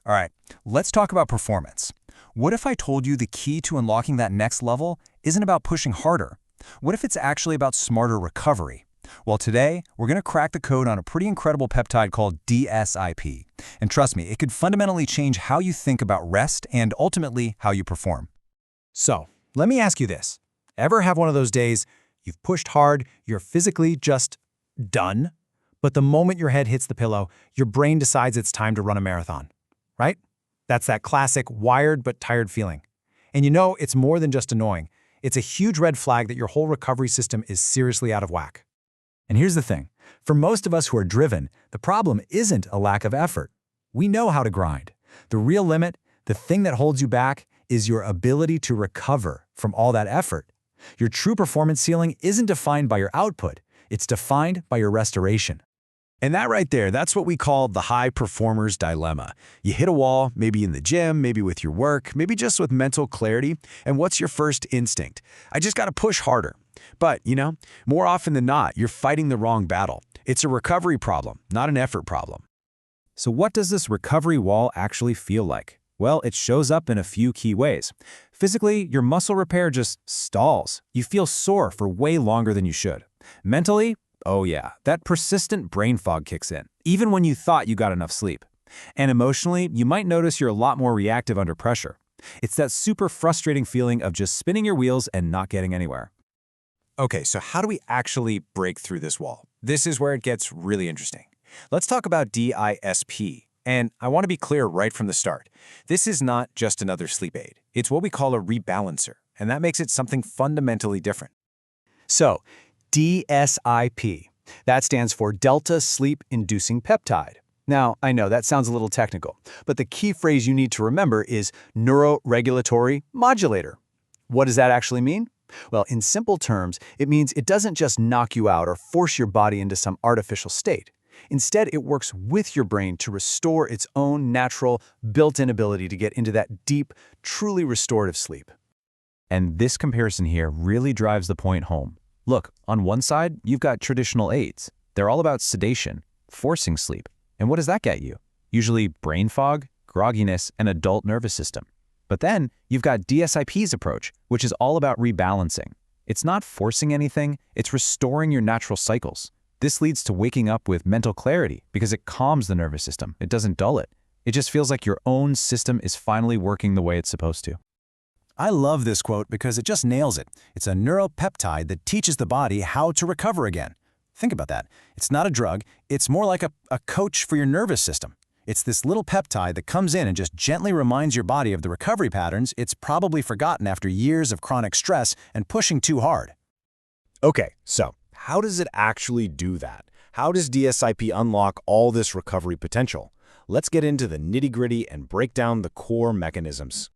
All right, let's talk about performance. What if I told you the key to unlocking that next level isn't about pushing harder? What if it's actually about smarter recovery? Well, today, we're going to crack the code on a pretty incredible peptide called DSIP. And trust me, it could fundamentally change how you think about rest and ultimately how you perform. So, let me ask you this. Ever have one of those days you've pushed hard, you're physically just done, but the moment your head hits the pillow, your brain decides it's time to run a marathon, right? That's that classic wired but tired feeling. And you know it's more than just annoying. It's a huge red flag that your whole recovery system is seriously out of whack. And here's the thing. For most of us who are driven, the problem isn't a lack of effort. We know how to grind. The real limit, the thing that holds you back, is your ability to recover from all that effort. Your true performance ceiling isn't defined by your output. It's defined by your restoration. And that right there, that's what we call the high performer's dilemma. You hit a wall, maybe in the gym, maybe with your work, maybe just with mental clarity, and what's your first instinct? I just gotta push harder. But, more often than not, you're fighting the wrong battle. It's a recovery problem, not an effort problem. So what does this recovery wall actually feel like? Well, it shows up in a few key ways. Physically, your muscle repair just stalls. You feel sore for way longer than you should. Mentally, oh yeah, that persistent brain fog kicks in, even when you thought you got enough sleep. And emotionally, you might notice you're a lot more reactive under pressure. It's that super frustrating feeling of just spinning your wheels and not getting anywhere. Okay, so how do we actually break through this wall? This is where it gets really interesting. Let's talk about DISP. And I want to be clear right from the start. This is not just another sleep aid. It's what we call a rebalancer, and that makes it something fundamentally different. So, DSIP. That stands for Delta Sleep Inducing Peptide. Now, I know that sounds a little technical, but the key phrase you need to remember is neuroregulatory modulator. What does that actually mean? Well, in simple terms, it means it doesn't just knock you out or force your body into some artificial state. Instead, it works with your brain to restore its own natural, built-in ability to get into that deep, truly restorative sleep. And this comparison here really drives the point home. Look, on one side, you've got traditional aids. They're all about sedation, forcing sleep. And what does that get you? Usually brain fog, grogginess, and adult nervous system. But then you've got DSIP's approach, which is all about rebalancing. It's not forcing anything, it's restoring your natural cycles. This leads to waking up with mental clarity because it calms the nervous system. It doesn't dull it. It just feels like your own system is finally working the way it's supposed to. I love this quote because it just nails it. It's a neuropeptide that teaches the body how to recover again. Think about that. It's not a drug. It's more like a coach for your nervous system. It's this little peptide that comes in and just gently reminds your body of the recovery patterns it's probably forgotten after years of chronic stress and pushing too hard. Okay, so how does it actually do that? How does DSIP unlock all this recovery potential? Let's get into the nitty-gritty and break down the core mechanisms.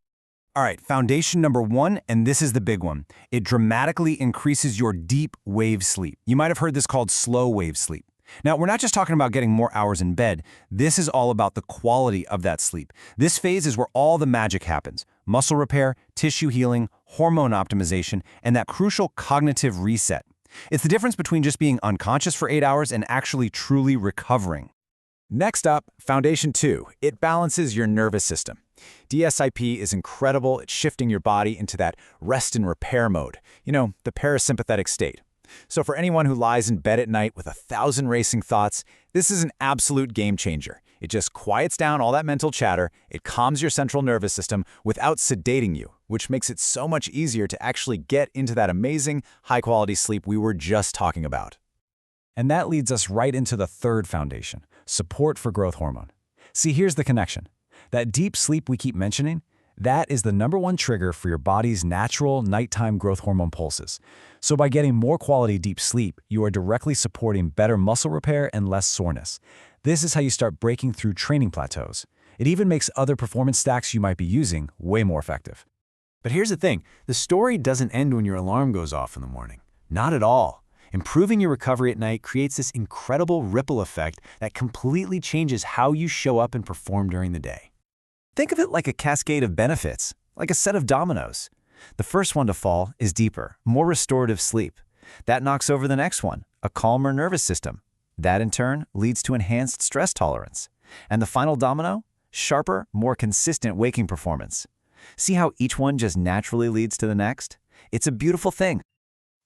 All right, foundation number one, and this is the big one. It dramatically increases your deep wave sleep. You might have heard this called slow wave sleep. Now, we're not just talking about getting more hours in bed. This is all about the quality of that sleep. This phase is where all the magic happens. Muscle repair, tissue healing, hormone optimization, and that crucial cognitive reset. It's the difference between just being unconscious for 8 hours and actually truly recovering. Next up, foundation 2. It balances your nervous system. DSIP is incredible at shifting your body into that rest and repair mode, the parasympathetic state. So for anyone who lies in bed at night with 1,000 racing thoughts, this is an absolute game changer. It just quiets down all that mental chatter, it calms your central nervous system without sedating you, which makes it so much easier to actually get into that amazing, high-quality sleep we were just talking about. And that leads us right into the third foundation, support for growth hormone. See, here's the connection. That deep sleep we keep mentioning, that is the #1 trigger for your body's natural nighttime growth hormone pulses. So by getting more quality deep sleep, you are directly supporting better muscle repair and less soreness. This is how you start breaking through training plateaus. It even makes other performance stacks you might be using way more effective. But here's the thing, the story doesn't end when your alarm goes off in the morning. Not at all. Improving your recovery at night creates this incredible ripple effect that completely changes how you show up and perform during the day. Think of it like a cascade of benefits, like a set of dominoes. The first one to fall is deeper, more restorative sleep. That knocks over the next one, a calmer nervous system. That in turn leads to enhanced stress tolerance. And the final domino? sharper, more consistent waking performance. See how each one just naturally leads to the next? It's a beautiful thing.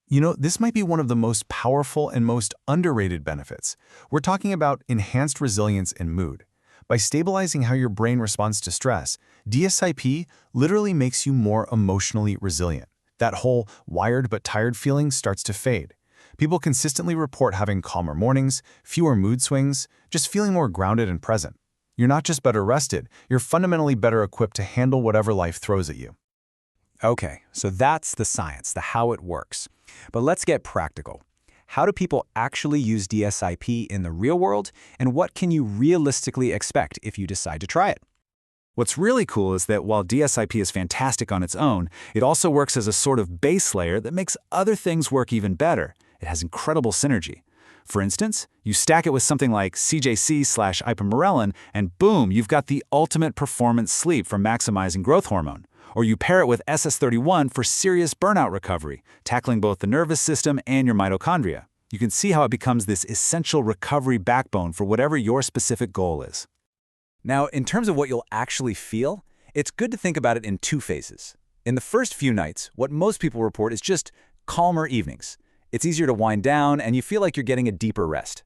You know, this might be one of the most powerful and most underrated benefits. We're talking about enhanced resilience and mood. By stabilizing how your brain responds to stress, DSIP literally makes you more emotionally resilient. That whole wired but tired feeling starts to fade. People consistently report having calmer mornings, fewer mood swings, just feeling more grounded and present. You're not just better rested, you're fundamentally better equipped to handle whatever life throws at you. Okay, so that's the science, the how it works. But let's get practical. How do people actually use DSIP in the real world, and what can you realistically expect if you decide to try it? What's really cool is that while DSIP is fantastic on its own, it also works as a sort of base layer that makes other things work even better. It has incredible synergy. For instance, you stack it with something like CJC/ipamorelin, and boom, you've got the ultimate performance sleep for maximizing growth hormone. Or you pair it with SS31 for serious burnout recovery, tackling both the nervous system and your mitochondria. You can see how it becomes this essential recovery backbone for whatever your specific goal is. Now, in terms of what you'll actually feel, it's good to think about it in two phases. In the first few nights, what most people report is just calmer evenings. It's easier to wind down, and you feel like you're getting a deeper rest.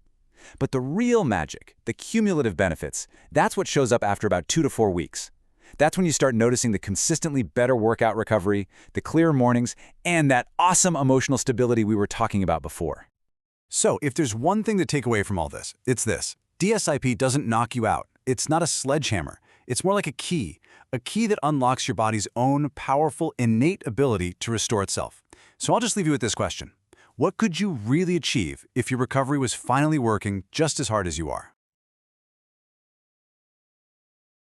But the real magic, the cumulative benefits, that's what shows up after about 2 to 4 weeks. That's when you start noticing the consistently better workout recovery, the clearer mornings, and that awesome emotional stability we were talking about before. So, if there's one thing to take away from all this, it's this. DSIP doesn't knock you out. It's not a sledgehammer. It's more like a key that unlocks your body's own powerful, innate ability to restore itself. So I'll just leave you with this question. What could you really achieve if your recovery was finally working just as hard as you are?